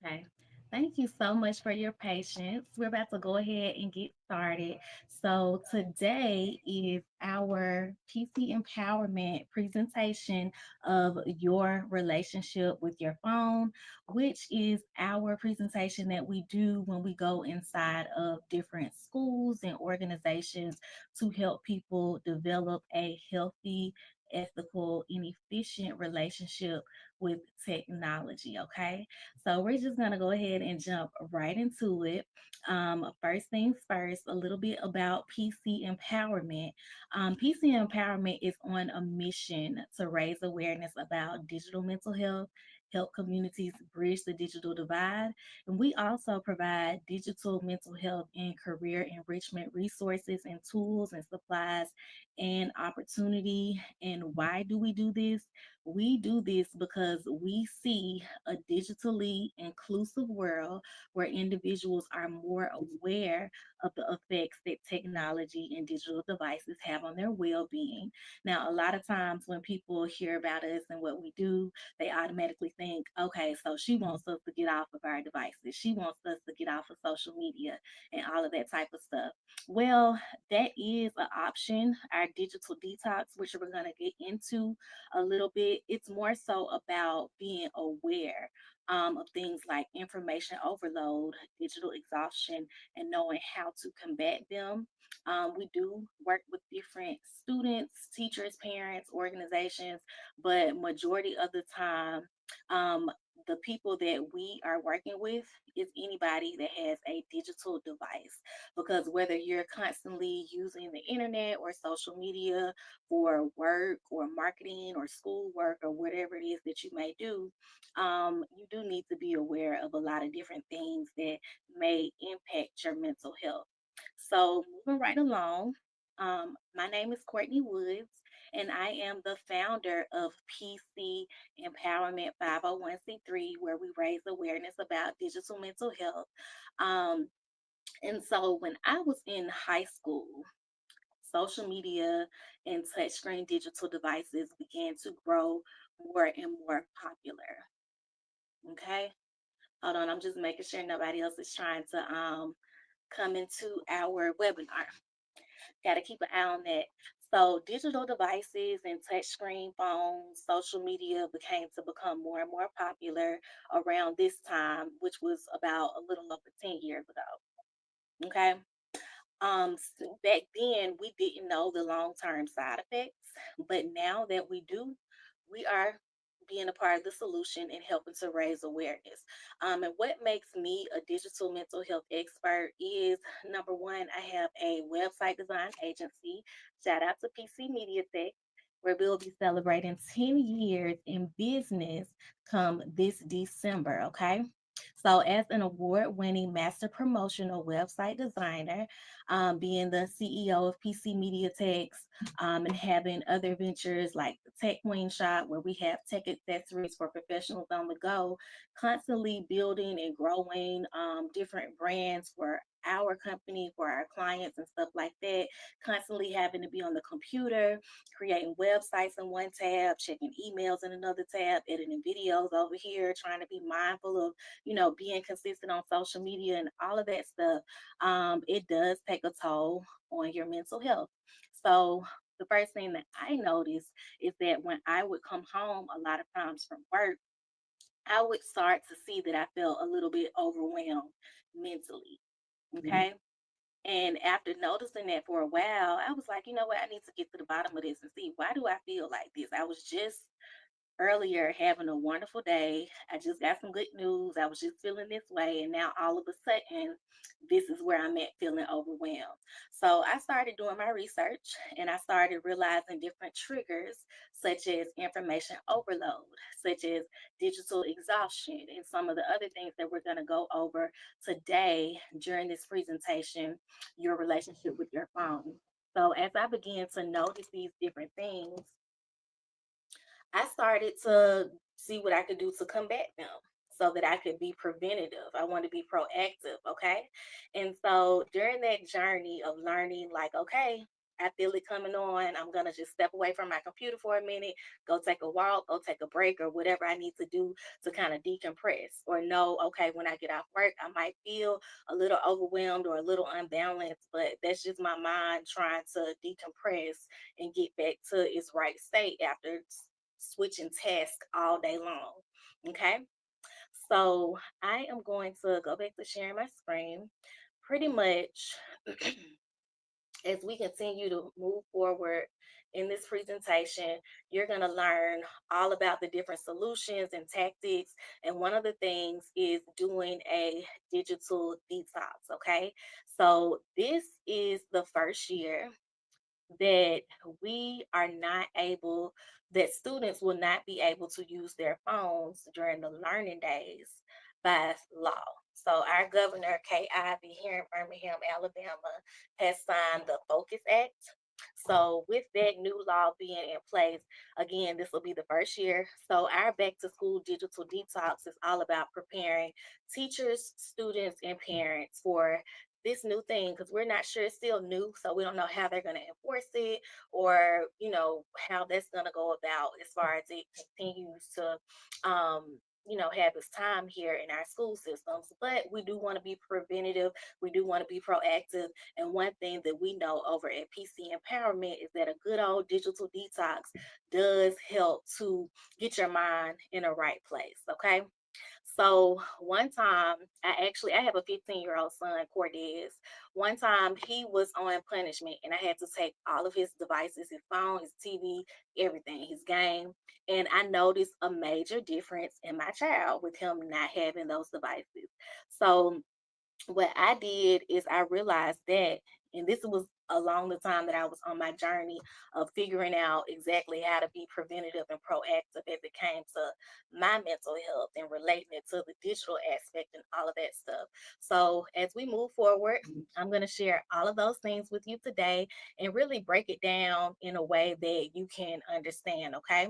Okay. Thank you so much for your patience. We're about to go ahead and get started. So, today is our PC empowerment presentation of your relationship with your phone, which is our presentation that we do when we go inside of different schools and organizations to help people develop a healthy, ethical, and efficient relationship with technology. Okay. So we're just going to go ahead and jump right into it. First things first, a little bit about PC empowerment. PC empowerment is on a mission to raise awareness about digital mental health, help communities bridge the digital divide, and we also provide digital mental health and career enrichment resources and tools and supplies and opportunity. And why do we do this? We do this because we see a digitally inclusive world where individuals are more aware of the effects that technology and digital devices have on their well being. Now, a lot of times when people hear about us and what we do, they automatically think, okay, so she wants us to get off of our devices. She wants us to get off of social media and all of that type of stuff. Well, that is an option, our digital detox, which we're going to get into a little bit. It's more so about being aware of things like information overload, digital exhaustion, and knowing how to combat them. We do work with different students, teachers, parents, organizations, but majority of the time, um, the people that we are working with is anybody that has a digital device, because whether you're constantly using the internet or social media for work or marketing or schoolwork or whatever it is that you may do, you do need to be aware of a lot of different things that may impact your mental health. So, moving right along, my name is Courtney Woods, and I am the founder of PC Empowerment 501c3, where we raise awareness about digital mental health. Um, and so, when I was in high school, social media and touchscreen digital devices began to grow more and more popular. Okay. Hold on, I'm just making sure nobody else is trying to come into our webinar. Got to keep an eye on that. So, digital devices and touchscreen phones, social media become more and more popular around this time, which was about a little over 10 years ago. Okay. Back then we didn't know the long-term side effects, but now that we do, we are being a part of the solution and helping to raise awareness. And what makes me a digital mental health expert is, number one, I have a website design agency. Shout out to PC Media Tech, where we'll be celebrating 10 years in business come this December. Okay. So, as an award winning master promotional website designer, being the CEO of PC Media Techs, and having other ventures like the Tech Queen Shop, where we have tech accessories for professionals on the go, constantly building and growing different brands for our company, for our clients, and stuff like that. Constantly having to be on the computer, creating websites in one tab, checking emails in another tab, editing videos over here, trying to be mindful of, being consistent on social media and all of that stuff. It does take a toll on your mental health. So, the first thing that I noticed is that when I would come home a lot of times from work, I would start to see that I felt a little bit overwhelmed mentally. Okay. And after noticing that for a while, I was like, you know what? I need to get to the bottom of this and see, why do I feel like this? I was just earlier having a wonderful day. I just got some good news. I was just feeling this way. And now all of a sudden, this is where I'm at, feeling overwhelmed. So I started doing my research and I started realizing different triggers, such as information overload, such as digital exhaustion, and some of the other things that we're going to go over today during this presentation, your relationship with your phone. So as I began to notice these different things, I started to see what I could do to combat them so that I could be preventative. I want to be proactive, okay? And so during that journey of learning, like, okay, I feel it coming on, I'm gonna just step away from my computer for a minute, go take a walk, go take a break, or whatever I need to do to kind of decompress. Or know, okay, when I get off work, I might feel a little overwhelmed or a little unbalanced, but that's just my mind trying to decompress and get back to its right state after switching tasks all day long. Okay, so I am going to go back to sharing my screen. Pretty much, as we continue to move forward in this presentation, you're going to learn all about the different solutions and tactics. And one of the things is doing a digital detox. Okay. So, this is the first year that we are not able, that students will not be able to use their phones during the learning days by law. So our governor, Kay Ivey, here in Birmingham, Alabama, has signed the Focus Act. So with that new law being in place, again, this will be the first year. So our back to school digital detox is all about preparing teachers, students, and parents for this new thing, because we're not sure, it's still new, so we don't know how they're going to enforce it, or how that's going to go about as far as it continues to have its time here in our school systems. But we do want to be preventative, we do want to be proactive, and one thing that we know over at PC Empowerment is that a good old digital detox does help to get your mind in a right place. Okay, so one time, I have a 15-year-old son, Cordez. One time he was on punishment, and I had to take all of his devices, his phone, his TV, everything, his game. And I noticed a major difference in my child with him not having those devices. So what I did is I realized that, and this was along the time that I was on my journey of figuring out exactly how to be preventative and proactive as it came to my mental health and relating it to the digital aspect and all of that stuff. So, as we move forward, I'm going to share all of those things with you today and really break it down in a way that you can understand. Okay.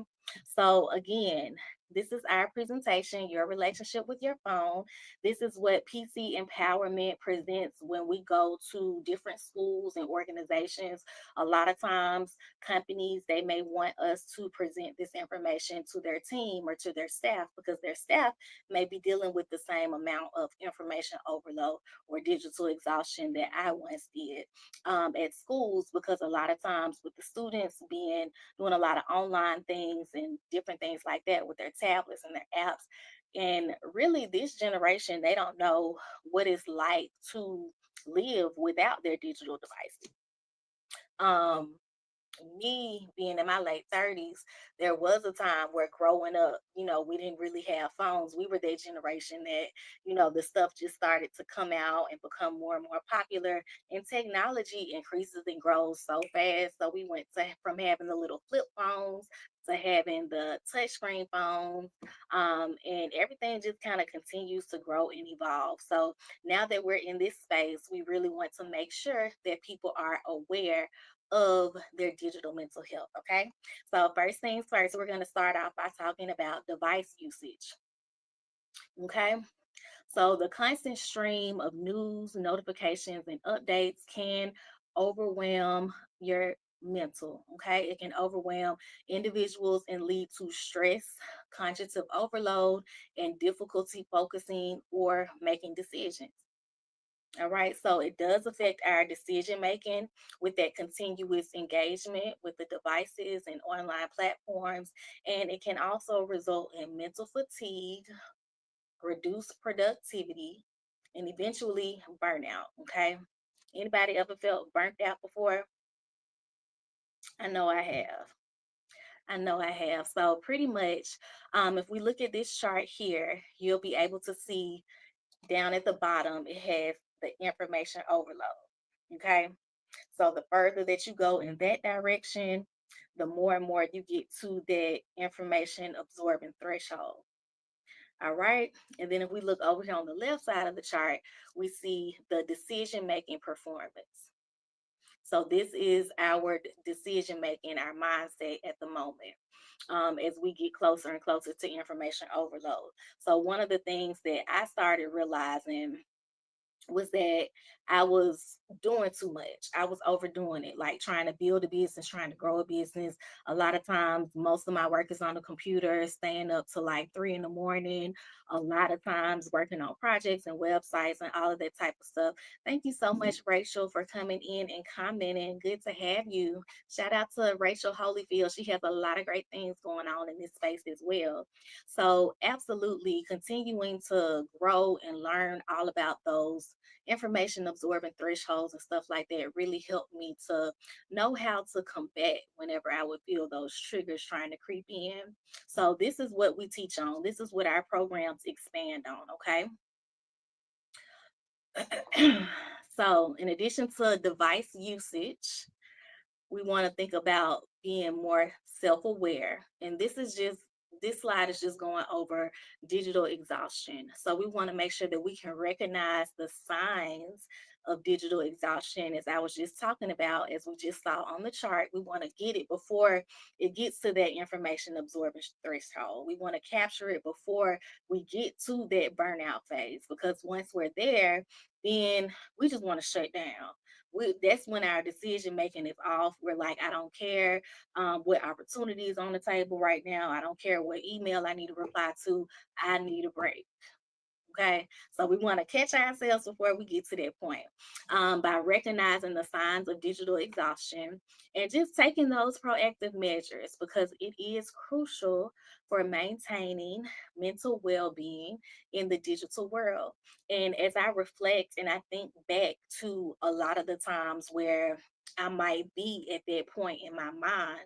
So, again, this is our presentation, Your Relationship with Your Phone. This is what PC Empowerment presents when we go to different schools and organizations. A lot of times, companies, they may want us to present this information to their team or to their staff, because their staff may be dealing with the same amount of information overload or digital exhaustion that I once did at schools, because a lot of times with the students being doing a lot of online things and different things like that with their tablets and their apps, and really, this generation, they don't know what it's like to live without their digital devices. Um, Me being in my late 30s, there was a time where growing up, we didn't really have phones. We were that generation that, the stuff just started to come out and become more and more popular. And technology increases and grows so fast. So we went to from having the little flip phones to having the touchscreen phones. And everything just kind of continues to grow and evolve. So now that we're in this space, we really want to make sure that people are aware of their digital mental health. Okay. So, first things first, we're going to start off by talking about device usage. Okay. So, the constant stream of news, notifications, and updates can overwhelm your mental. Okay. It can overwhelm individuals and lead to stress, cognitive overload, and difficulty focusing or making decisions. All right, so it does affect our decision making with that continuous engagement with the devices and online platforms. And it can also result in mental fatigue, reduced productivity, and eventually burnout. Okay. Anybody ever felt burnt out before? I know I have. I know I have. So, pretty much, if we look at this chart here, you'll be able to see down at the bottom, it has the information overload. Okay. So the further that you go in that direction, the more and more you get to that information absorbing threshold. All right. And then if we look over here on the left side of the chart, we see the decision making performance. So this is our decision making, our mindset at the moment. As we get closer and closer to information overload. So one of the things that I started realizing was that I was doing too much. I was overdoing it, like trying to build a business, trying to grow a business. A lot of times, most of my work is on the computer, staying up to like 3 in the morning. A lot of times, working on projects and websites and all of that type of stuff. Thank you so much, Rachel, for coming in and commenting. Good to have you. Shout out to Rachel Holyfield. She has a lot of great things going on in this space as well. So, absolutely continuing to grow and learn all about those information absorbing thresholds and stuff like that really helped me to know how to combat whenever I would feel those triggers trying to creep in. So, this is what we teach on, this is what our programs expand on, okay? So, in addition to device usage, we want to think about being more self-aware, and this slide is just going over digital exhaustion. So we want to make sure that we can recognize the signs of digital exhaustion, as I was just talking about, as we just saw on the chart. We want to get it before it gets to that information absorption threshold. We want to capture it before we get to that burnout phase, because once we're there, then we just want to shut down. That's when our decision making is off. We're like, I don't care what opportunity is on the table right now. I don't care what email I need to reply to. I need a break. Okay, so we want to catch ourselves before we get to that point, by recognizing the signs of digital exhaustion and just taking those proactive measures, because it is crucial for maintaining mental well being in the digital world. And as I reflect and I think back to a lot of the times where I might be at that point in my mind,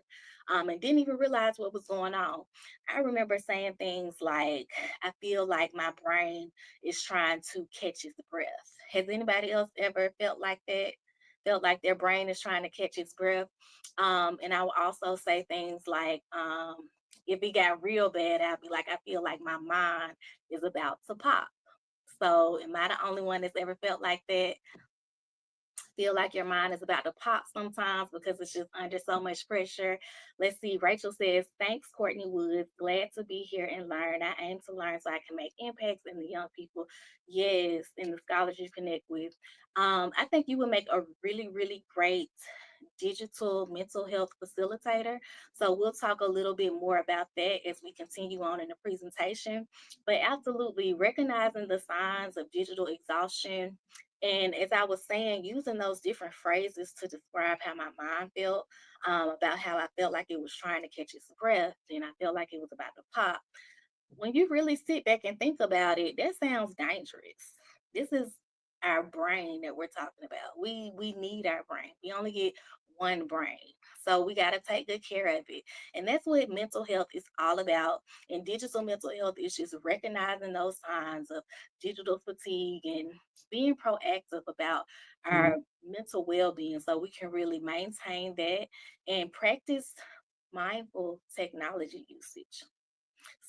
and didn't even realize what was going on. I remember saying things like, I feel like my brain is trying to catch its breath. Has anybody else ever felt like that? Felt like their brain is trying to catch its breath? And I will also say things like, if it got real bad, I'd be like, I feel like my mind is about to pop. So, am I the only one that's ever felt like that? Feel like your mind is about to pop sometimes because it's just under so much pressure. Let's see. Rachel says, thanks, Courtney Woods. Glad to be here and learn. I aim to learn so I can make impacts in the young people. Yes, in the scholars you connect with. I think you would make a really, really great digital mental health facilitator. So we'll talk a little bit more about that as we continue on in the presentation. But absolutely recognizing the signs of digital exhaustion. And as I was saying, using those different phrases to describe how my mind felt, about how I felt like it was trying to catch its breath and I felt like it was about to pop. When you really sit back and think about it, that sounds dangerous. This is our brain that we're talking about. We need our brain. We only get one brain. So we got to take good care of it. And that's what mental health is all about. And digital mental health is just recognizing those signs of digital fatigue and being proactive about our mental well-being so we can really maintain that and practice mindful technology usage.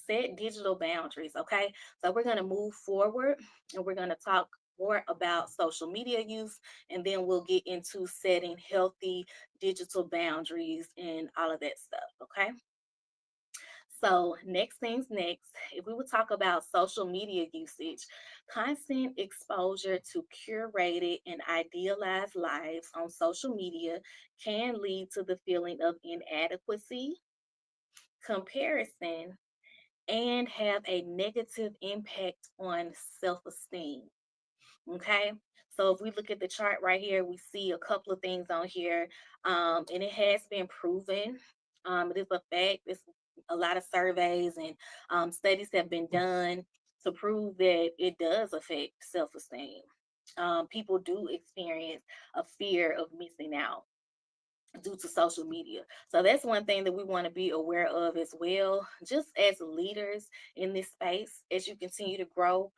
Set digital boundaries. Okay. So we're going to move forward and we're going to talk more about social media use, and then we'll get into setting healthy digital boundaries and all of that stuff. Okay. So, next things next, if we would talk about social media usage, constant exposure to curated and idealized lives on social media can lead to the feeling of inadequacy, comparison, and have a negative impact on self esteem. Okay. So if we look at the chart right here, we see a couple of things on here, and it has been proven. It is a fact. It's a lot of surveys and studies have been done to prove that it does affect self esteem. People do experience a fear of missing out due to social media. So that's one thing that we want to be aware of as well, just as leaders in this space as you continue to grow.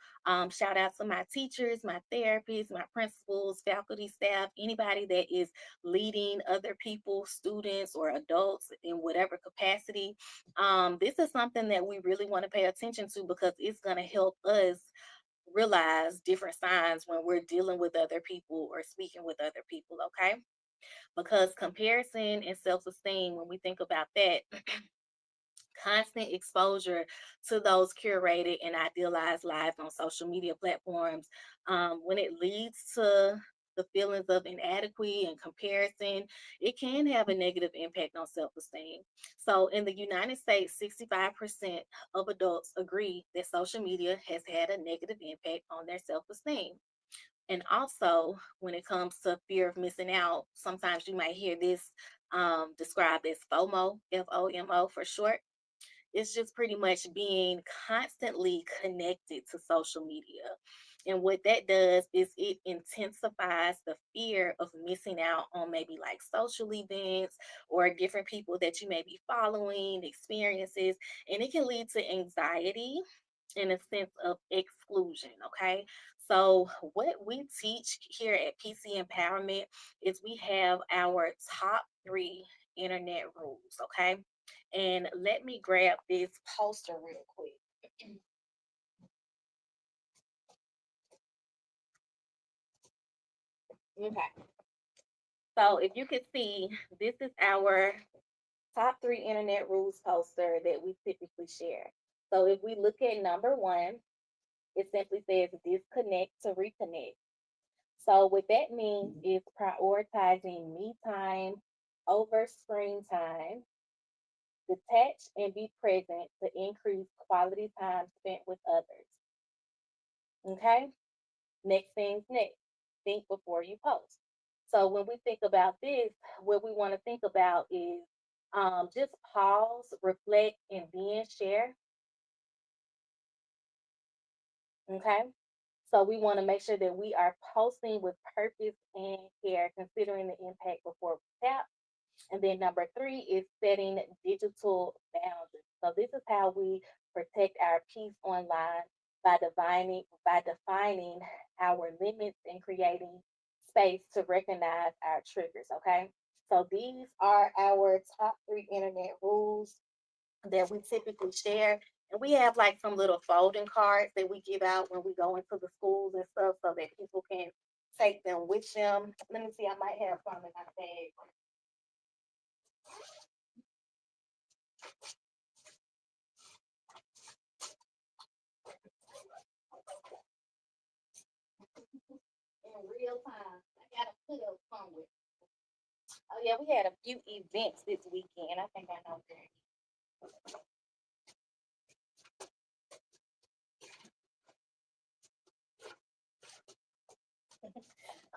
Shout out to my teachers, my therapists, my principals, faculty, staff, anybody that is leading other people, students or adults in whatever capacity. This is something that we really want to pay attention to because it's going to help us realize different signs when we're dealing with other people or speaking with other people, okay? Because comparison and self esteem, when we think about that, Constant exposure to those curated and idealized lives on social media platforms, when it leads to the feelings of inadequacy and comparison, it can have a negative impact on self esteem. So, in the United States, 65% of adults agree that social media has had a negative impact on their self esteem. And also, when it comes to fear of missing out, sometimes you might hear this described as FOMO, FOMO for short. It's just pretty much being constantly connected to social media. And what that does is it intensifies the fear of missing out on maybe like social events or different people that you may be following, experiences, and it can lead to anxiety and a sense of exclusion. Okay. So, what we teach here at PC Empowerment is we have our top three internet rules. Okay. And let me grab this poster real quick. Okay. So if you can see, this is our top three internet rules poster that we typically share. So if we look at number one, it simply says disconnect to reconnect. So what that means is prioritizing me time over screen time, detach and be present to increase quality time spent with others. Okay? Next thing's next. Think before you post. So when we think about this, what we want to think about is just pause, reflect, and then share. Okay. So we want to make sure that we are posting with purpose and care, considering the impact before we tap. And then number three is setting digital boundaries. So this is how we protect our peace online by defining our limits and creating space to recognize our triggers. Okay. So these are our top three internet rules that we typically share. And we have like some little folding cards that we give out when we go into the schools and stuff so that people can take them with them. Let me see, I might have some in my bag. In real time. I gotta put up somewhere. Oh yeah, we had a few events this weekend. I think I know that.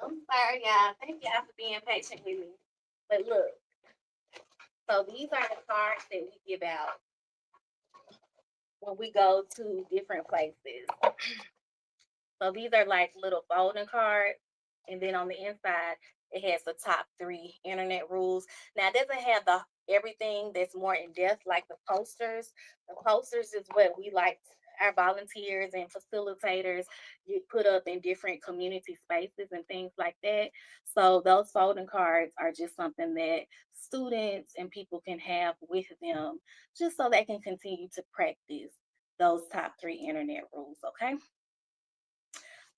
I'm sorry, y'all. Thank y'all for being patient with me. But look, so these are the cards that we give out when we go to different places. So these are like little folding cards. And then on the inside, it has the top three internet rules. Now it doesn't have the everything that's more in depth like the posters. The posters is what we like our volunteers and facilitators get put up in different community spaces and things like that. So those folding cards are just something that students and people can have with them just so they can continue to practice those top three internet rules. Okay.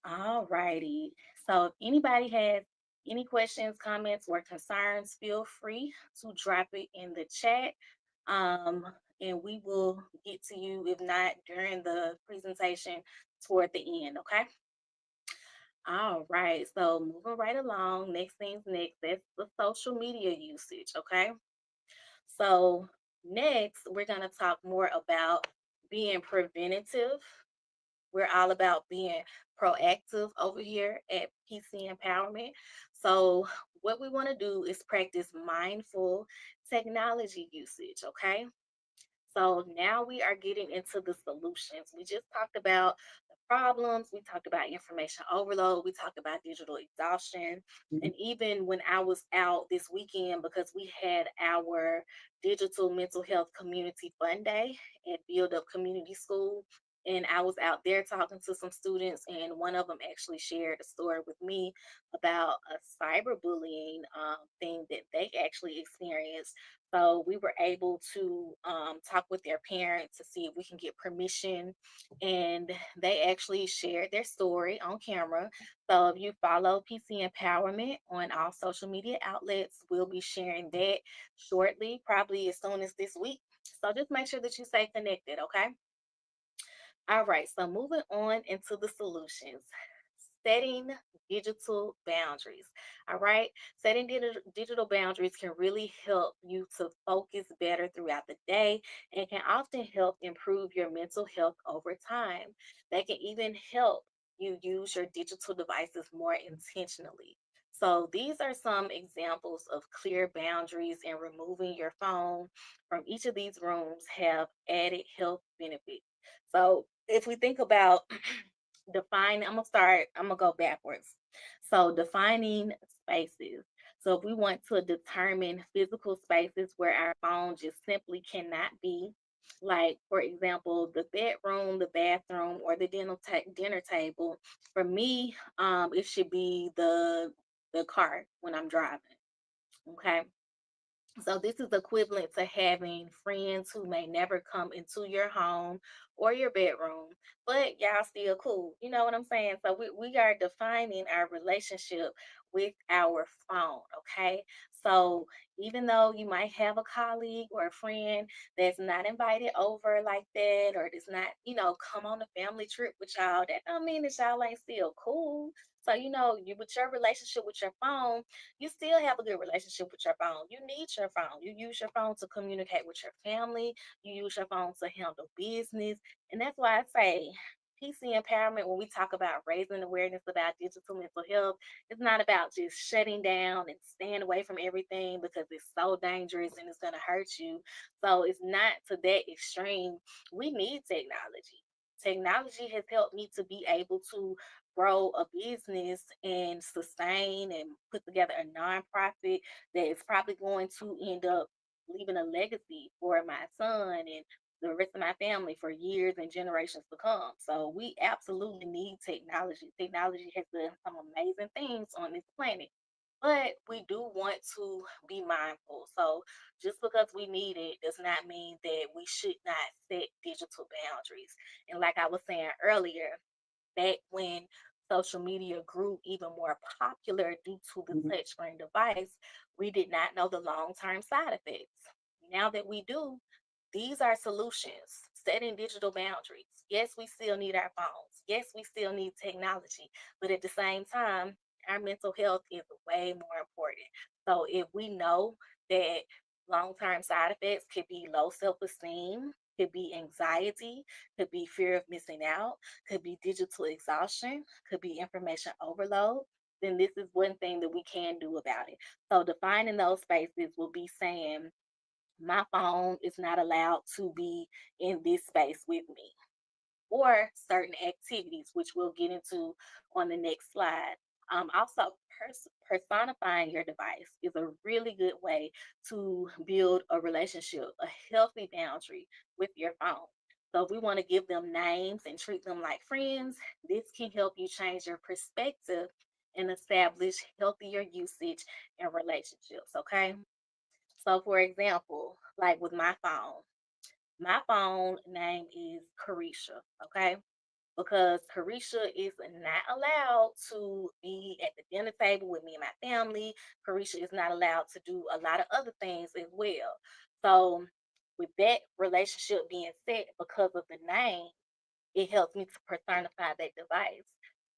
All righty. So if anybody has any questions, comments, or concerns, feel free to drop it in the chat. Um, and we will get to you, if not during the presentation, toward the end. Okay. All right. So moving right along, next thing's next. That's the social media usage. Okay. So next, we're going to talk more about being preventative. We're all about being proactive over here at PC Empowerment. So, what we want to do is practice mindful technology usage, okay? So now we are getting into the solutions. We just talked about the problems, we talked about information overload, we talked about digital exhaustion. And even when I was out this weekend, because we had our digital mental health community fun day at Build Up Community School, And I was out there talking to some students, and one of them actually shared a story with me about a cyberbullying thing that they actually experienced. So we were able to talk with their parents to see if we can get permission, and they actually shared their story on camera. So if you follow PC Empowerment on all social media outlets, we'll be sharing that shortly, probably as soon as this week. So just make sure that you stay connected, okay? All right, so moving on into the solutions. Setting digital boundaries. All right, setting digital boundaries can really help you to focus better throughout the day and can often help improve your mental health over time. They can even help you use your digital devices more intentionally. So, these are some examples of clear boundaries, and removing your phone from each of these rooms have added health benefits. So, if we think about I'm gonna go backwards. So defining spaces. So if we want to determine physical spaces where our phone just simply cannot be, like for example, the bedroom, the bathroom, or the dinner table. For me, it should be the car when I'm driving. Okay. So this is equivalent to having friends who may never come into your home or your bedroom, but y'all still cool. You know what I'm saying? So we are defining our relationship with our phone, okay? So even though you might have a colleague or a friend that's not invited over like that, or does not, come on a family trip with y'all, that don't mean that y'all ain't still cool. So, you with your relationship with your phone, you still have a good relationship with your phone. You need your phone. You use your phone to communicate with your family. You use your phone to handle business. And that's why I say PC empowerment, when we talk about raising awareness about digital mental health, it's not about just shutting down and staying away from everything because it's so dangerous and it's going to hurt you. So it's not to that extreme. We need technology. Technology has helped me to be able to grow a business and sustain and put together a nonprofit that is probably going to end up leaving a legacy for my son and the rest of my family for years and generations to come. So we absolutely need technology. Technology has done some amazing things on this planet. But we do want to be mindful. So just because we need it does not mean that we should not set digital boundaries. And like I was saying earlier, back when social media grew even more popular due to the touchscreen device, we did not know the long term side effects. Now that we do, these are solutions, setting digital boundaries. Yes, we still need our phones. Yes, we still need technology. But at the same time, our mental health is way more important. So if we know that long term side effects could be low self esteem, could be anxiety, could be fear of missing out, could be digital exhaustion, could be information overload, then this is one thing that we can do about it. So defining those spaces will be saying, my phone is not allowed to be in this space with me, or certain activities, which we'll get into on the next slide. Also, personifying your device is a really good way to build a relationship, a healthy boundary with your phone. So, if we want to give them names and treat them like friends, this can help you change your perspective and establish healthier usage and relationships. Okay. So, for example, like with my phone name is Carisha. Okay, because Carisha is not allowed to be at the dinner table with me and my family. Carisha is not allowed to do a lot of other things as well. So, with that relationship being set because of the name, it helps me to personify that device.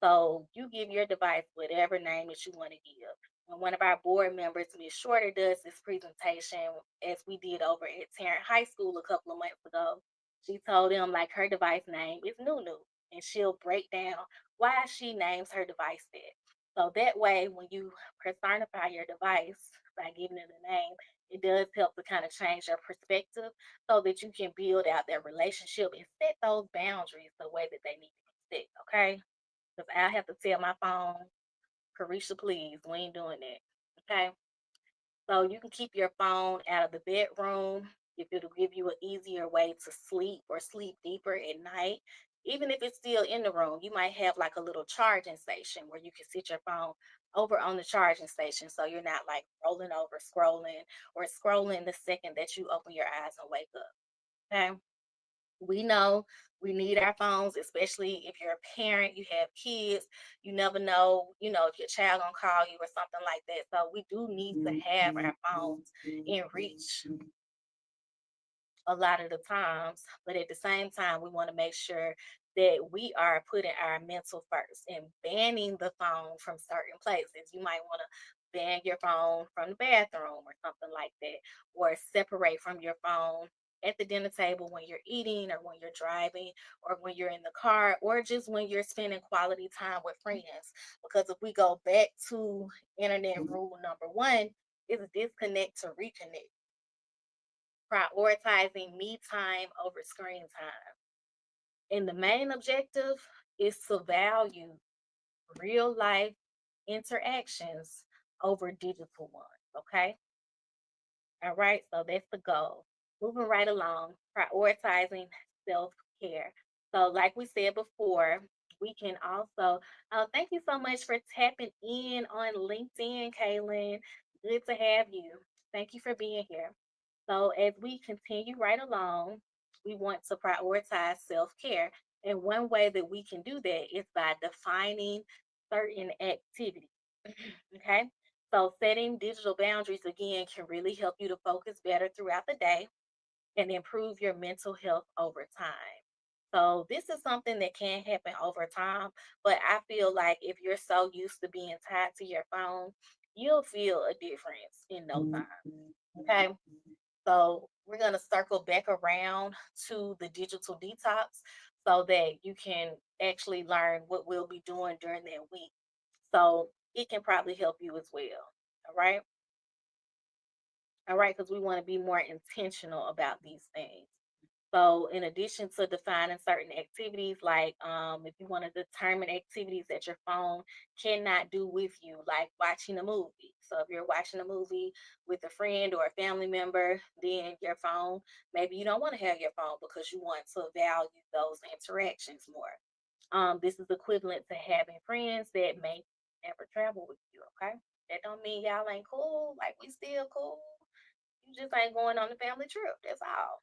So you give your device whatever name that you want to give. When one of our board members, Miss Shorter, does this presentation, as we did over at Tarrant High School a couple of months ago, she told them like her device name is Nunu, and she'll break down why she names her device that. So that way, when you personify your device by giving it a name, it does help to kind of change your perspective so that you can build out that relationship and set those boundaries the way that they need to be set, okay? Because I have to tell my phone, Carisha, please, we ain't doing that, okay? So you can keep your phone out of the bedroom if it'll give you an easier way to sleep or sleep deeper at night. Even if it's still in the room, you might have like a little charging station where you can sit your phone over on the charging station so you're not like rolling over scrolling or scrolling the second that you open your eyes and wake up. Okay. We know we need our phones, especially if you're a parent, you have kids, you never know, if your child gonna call you or something like that. So we do need to have our phones in reach a lot of the times, but at the same time, we want to make sure that we are putting our mental first and banning the phone from certain places. You might want to ban your phone from the bathroom or something like that, or separate from your phone at the dinner table when you're eating or when you're driving or when you're in the car or just when you're spending quality time with friends. Because if we go back to internet rule number one, is disconnect to reconnect, prioritizing me time over screen time. And the main objective is to value real life interactions over digital ones. Okay. All right. So that's the goal. Moving right along, prioritizing self care. So, like we said before, we can also, thank you so much for tapping in on LinkedIn, Kaylin. Good to have you. Thank you for being here. So, as we continue right along, we want to prioritize self care. And one way that we can do that is by defining certain activities. Okay. So, setting digital boundaries again can really help you to focus better throughout the day and improve your mental health over time. So, this is something that can happen over time, but I feel like if you're so used to being tied to your phone, you'll feel a difference in no time. Okay. So we're going to circle back around to the digital detox so that you can actually learn what we'll be doing during that week. So it can probably help you as well. All right. All right. Because we want to be more intentional about these things. So, in addition to defining certain activities, like if you want to determine activities that your phone cannot do with you, like watching a movie. So, if you're watching a movie with a friend or a family member, then your phone, maybe you don't want to have your phone because you want to value those interactions more. This is equivalent to having friends that may never travel with you, okay? That don't mean y'all ain't cool, like we still cool. You just ain't going on the family trip. That's all.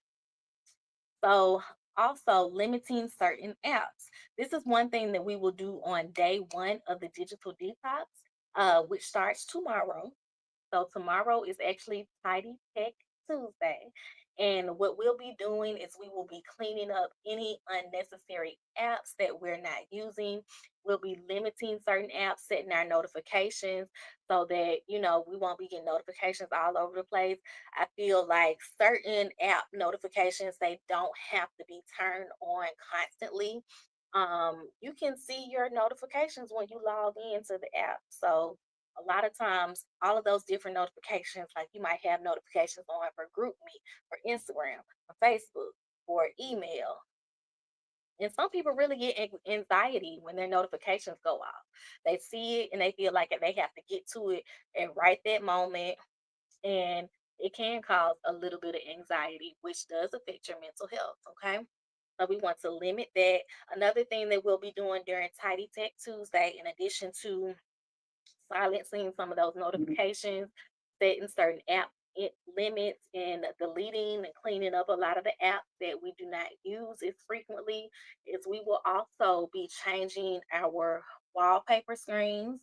So, also limiting certain apps. This is one thing that we will do on day one of the digital detox, which starts tomorrow. So tomorrow is actually Tidy Tech Tuesday. And what we'll be doing is we will be cleaning up any unnecessary apps that we're not using. We'll be limiting certain apps, setting our notifications so that, we won't be getting notifications all over the place. I feel like certain app notifications, they don't have to be turned on constantly. You can see your notifications when you log into the app. So a lot of times all of those different notifications, like you might have notifications on for group me, for Instagram, for Facebook, for email. And some people really get anxiety when their notifications go off. They see it and they feel like they have to get to it at right that moment. And it can cause a little bit of anxiety, which does affect your mental health. Okay. So we want to limit that. Another thing that we'll be doing during Tidy Tech Tuesday, in addition to silencing some of those notifications, setting certain limits, and deleting and cleaning up a lot of the apps that we do not use as frequently, is we will also be changing our wallpaper screens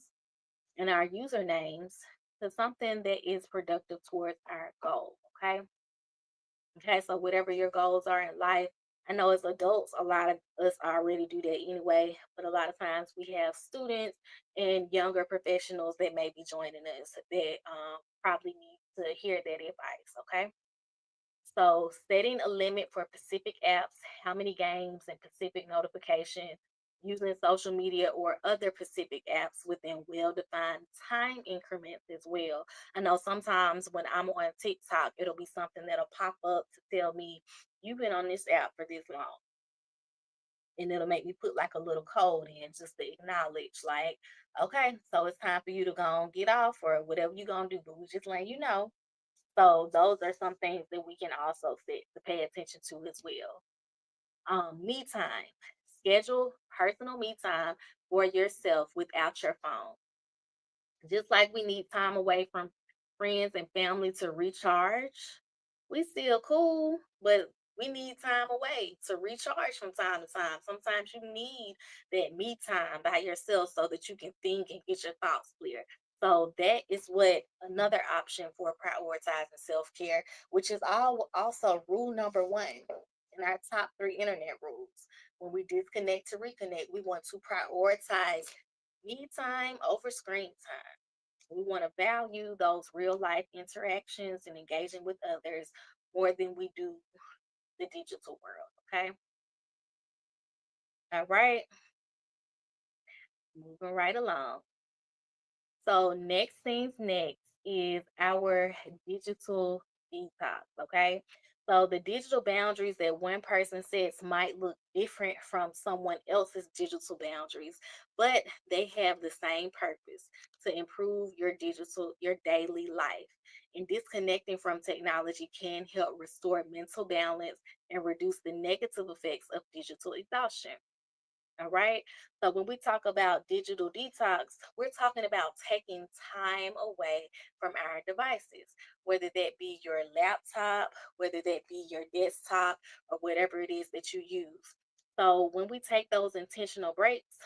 and our usernames to something that is productive towards our goal. Okay. Okay, so whatever your goals are in life, I know as adults, a lot of us already do that anyway, but a lot of times we have students and younger professionals that may be joining us that probably need to hear that advice. Okay. So setting a limit for specific apps, how many games and specific notifications, using social media or other specific apps within well-defined time increments as well. I know sometimes when I'm on TikTok, it'll be something that'll pop up to tell me you've been on this app for this long. And it'll make me put like a little code in just to acknowledge, like, okay, so it's time for you to go and get off or whatever you're gonna do. But we just letting you know, so those are some things that we can also set to pay attention to as well. Me time. Schedule personal me time for yourself without your phone. Just like we need time away from friends and family to recharge, we still cool, but we need time away to recharge from time to time. Sometimes you need that me time by yourself so that you can think and get your thoughts clear. So that is what another option for prioritizing self-care, which is all also rule number one in our top three internet rules. When we disconnect to reconnect, we want to prioritize me time over screen time. We want to value those real life interactions and engaging with others more than we do the digital world. Okay. All right. Moving right along. So, next things next is our digital detox. Okay. So, the digital boundaries that one person sets might look different from someone else's digital boundaries, but they have the same purpose to improve your daily life. And disconnecting from technology can help restore mental balance and reduce the negative effects of digital exhaustion. All right. So when we talk about digital detox, we're talking about taking time away from our devices, whether that be your laptop, whether that be your desktop, or whatever it is that you use. So when we take those intentional breaks,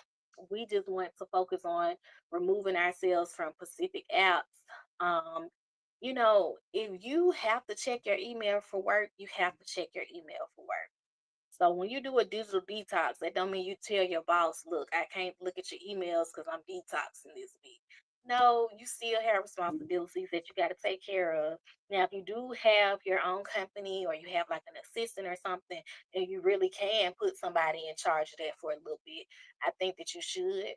we just want to focus on removing ourselves from specific apps. Um, if you have to check your email for work, you have to check your email for work. So when you do a digital detox, that don't mean you tell your boss, look, I can't look at your emails because I'm detoxing this week. No, you still have responsibilities that you got to take care of. Now, if you do have your own company or you have like an assistant or something, and you really can put somebody in charge of that for a little bit, I think that you should.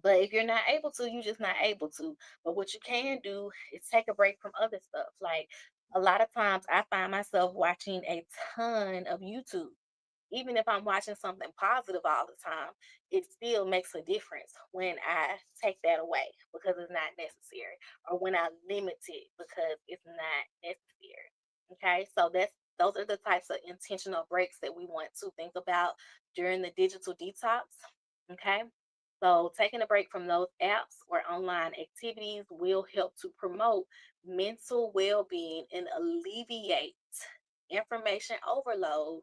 But if you're not able to, you're just not able to. But what you can do is take a break from other stuff. Like a lot of times I find myself watching a ton of YouTube. Even if I'm watching something positive all the time, it still makes a difference when I take that away because it's not necessary, or when I limit it because it's not necessary. Okay, so those are the types of intentional breaks that we want to think about during the digital detox. Okay, so taking a break from those apps or online activities will help to promote mental well-being and alleviate information overload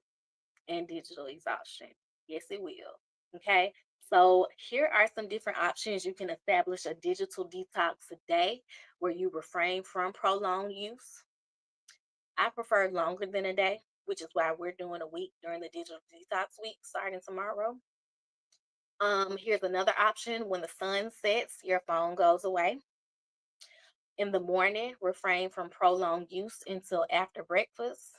and digital exhaustion. Yes, it will. Okay. So, here are some different options. You can establish a digital detox a day where you refrain from prolonged use. I prefer longer than a day, which is why we're doing a week during the digital detox week starting tomorrow. Here's another option. When the sun sets, your phone goes away. In the morning, refrain from prolonged use until after breakfast.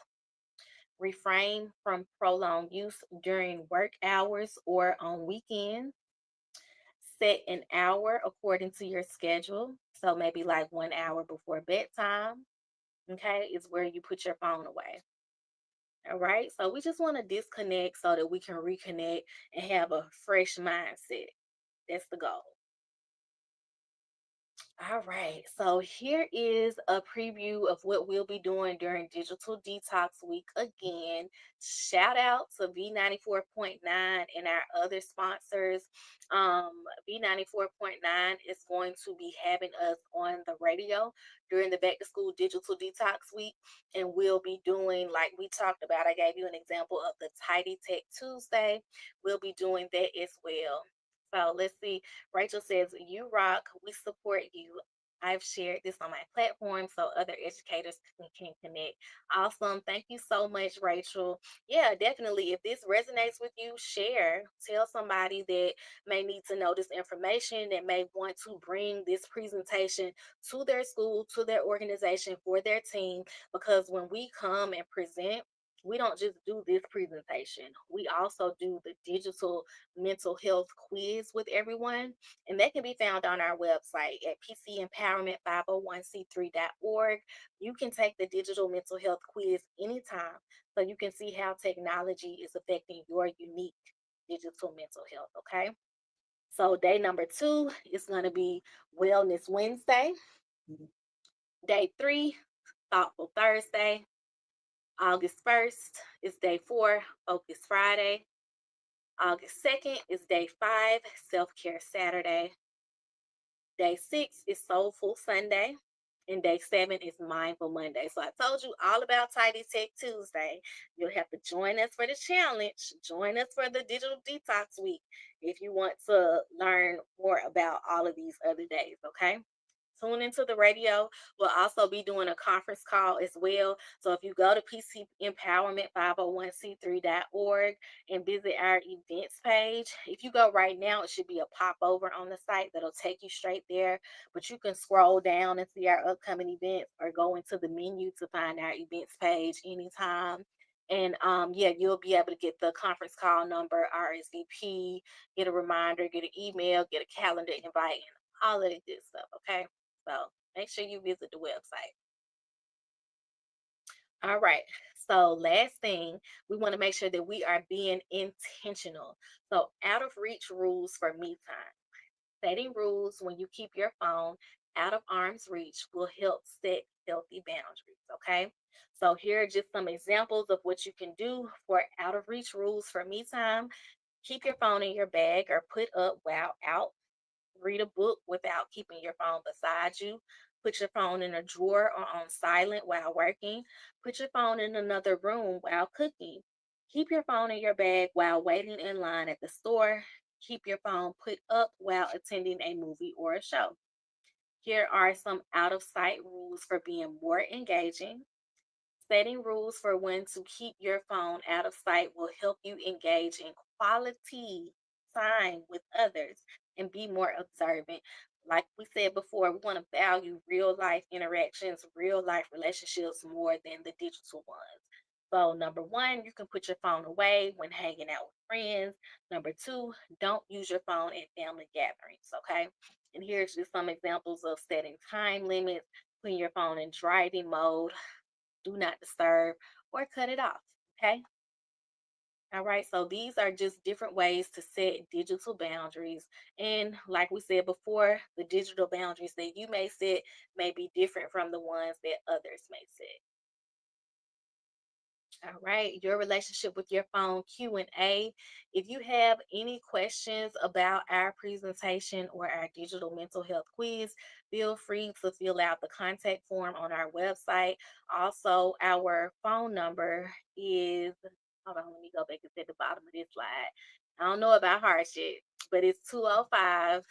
Refrain from prolonged use during work hours or on weekends. Set an hour according to your schedule. So maybe like 1 hour before bedtime, okay, is where you put your phone away. All right. So we just want to disconnect so that we can reconnect and have a fresh mindset. That's the goal. All right, so here is a preview of what we'll be doing during Digital Detox Week again. Shout out to B94.9 and our other sponsors. B94.9 is going to be having us on the radio during the Back to School Digital Detox Week, and we'll be doing, like we talked about, I gave you an example of the Tidy Tech Tuesday. We'll be doing that as well. So let's see. Rachel says, you rock. We support you. I've shared this on my platform so other educators can connect. Awesome. Thank you so much, Rachel. Yeah, definitely. If this resonates with you, share. Tell somebody that may need to know this information, that may want to bring this presentation to their school, to their organization, for their team. Because when we come and present, we don't just do this presentation. We also do the digital mental health quiz with everyone, and that can be found on our website at pcempowerment501c3.org. You can take the digital mental health quiz anytime so you can see how technology is affecting your unique digital mental health. Okay. So, day number 2 is going to be Wellness Wednesday. Day 3, Thoughtful Thursday. August 1st is day 4, Focus Friday. August 2nd is day 5, Self-Care Saturday. Day 6 is Soulful Sunday. And day 7 is Mindful Monday. So I told you all about Tidy Tech Tuesday. You'll have to join us for the challenge. Join us for the Digital Detox Week if you want to learn more about all of these other days, okay? Tune into the radio. We'll also be doing a conference call as well. So if you go to PC Empowerment 501c3.org and visit our events page, if you go right now, it should be a pop over on the site that'll take you straight there. But you can scroll down and see our upcoming events or go into the menu to find our events page anytime. And yeah, you'll be able to get the conference call number, RSVP, get a reminder, get an email, get a calendar invite, and all of that good stuff. Okay. So make sure you visit the website. All right. So last thing, we want to make sure that we are being intentional. So out of reach rules for me time. Setting rules when you keep your phone out of arm's reach will help set healthy boundaries. Okay. So here are just some examples of what you can do for out of reach rules for me time. Keep your phone in your bag or put up while out. Read a book without keeping your phone beside you. Put your phone in a drawer or on silent while working. Put your phone in another room while cooking. Keep your phone in your bag while waiting in line at the store. Keep your phone put up while attending a movie or a show. Here are some out of sight rules for being more engaging. Setting rules for when to keep your phone out of sight will help you engage in quality time with others and be more observant. Like we said before, we want to value real life interactions, real life relationships more than the digital ones. So, number one, you can put your phone away when hanging out with friends. Number two, don't use your phone at family gatherings, okay? And here's just some examples of setting time limits, putting your phone in driving mode, do not disturb, or cut it off. Okay. All right. So these are just different ways to set digital boundaries. And like we said before, the digital boundaries that you may set may be different from the ones that others may set. All right, your relationship with your phone Q&A. If you have any questions about our presentation or our digital mental health quiz, feel free to fill out the contact form on our website. Also, our phone number is, hold on, let me go back and at the bottom of this slide. I don't know about heart yet, but it's 205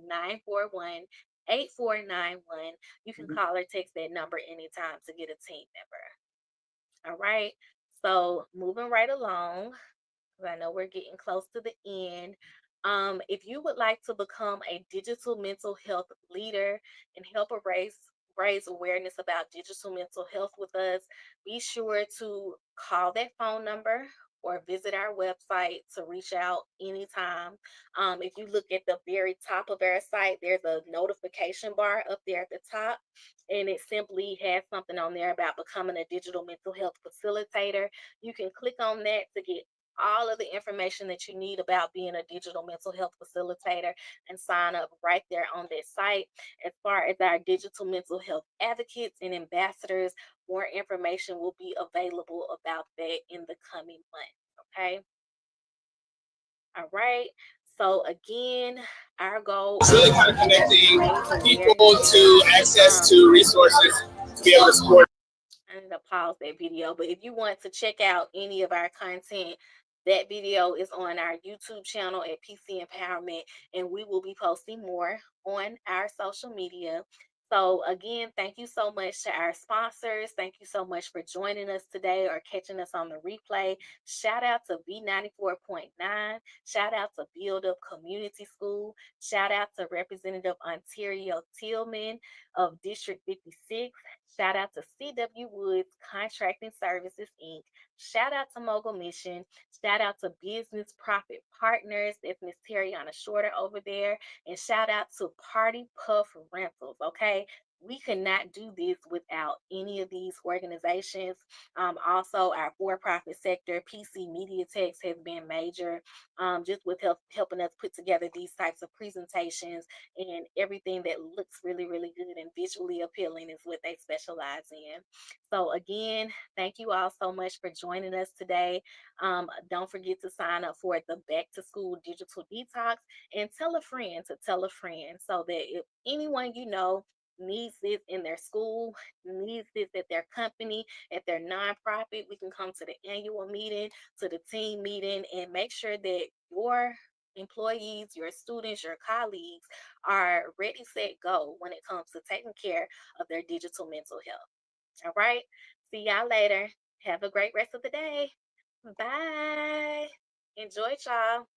941 8491. You can call or text that number anytime to get a team member. All right. So moving right along, because I know we're getting close to the end. If you would like to become a digital mental health leader and help raise awareness about digital mental health with us, be sure to call that phone number or visit our website to reach out anytime. If you look at the very top of our site, there's a notification bar up there at the top, and it simply has something on there about becoming a digital mental health facilitator. You can click on that to get all of the information that you need about being a digital mental health facilitator and sign up right there on that site. As far as our digital mental health advocates and ambassadors, more information will be available about that in the coming months. Okay. All right. So again, our goal It's is really kind of to connecting raise people awareness. to access to resources to be able to support. I need to pause that video, but if you want to check out any of our content, that video is on our YouTube channel at PC Empowerment, and we will be posting more on our social media. So, again, thank you so much to our sponsors. Thank you so much for joining us today or catching us on the replay. Shout out to V94.9. Shout out to Build Up Community School. Shout out to Representative Ontario Tillman of District 56. Shout out to CW Woods Contracting Services, Inc. Shout out to Mogul Mission. Shout out to Business Profit Partners. That's Miss Terriana Shorter over there. And shout out to Party Puff Rentals. Okay. we could not do this without any of these organizations. Also, our for-profit sector, PC Media Techs, has been major, just with helping us put together these types of presentations, and everything that looks really, really good and visually appealing is what they specialize in. So again, thank you all so much for joining us today. Don't forget to sign up for the Back to School Digital Detox, and tell a friend to tell a friend, so that if anyone you know needs this in their school, needs this at their company, at their nonprofit, we can come to the annual meeting, to the team meeting, and make sure that your employees, your students, your colleagues are ready, set, go when it comes to taking care of their digital mental health. All right. See y'all later. Have a great rest of the day. Bye. Enjoy, y'all.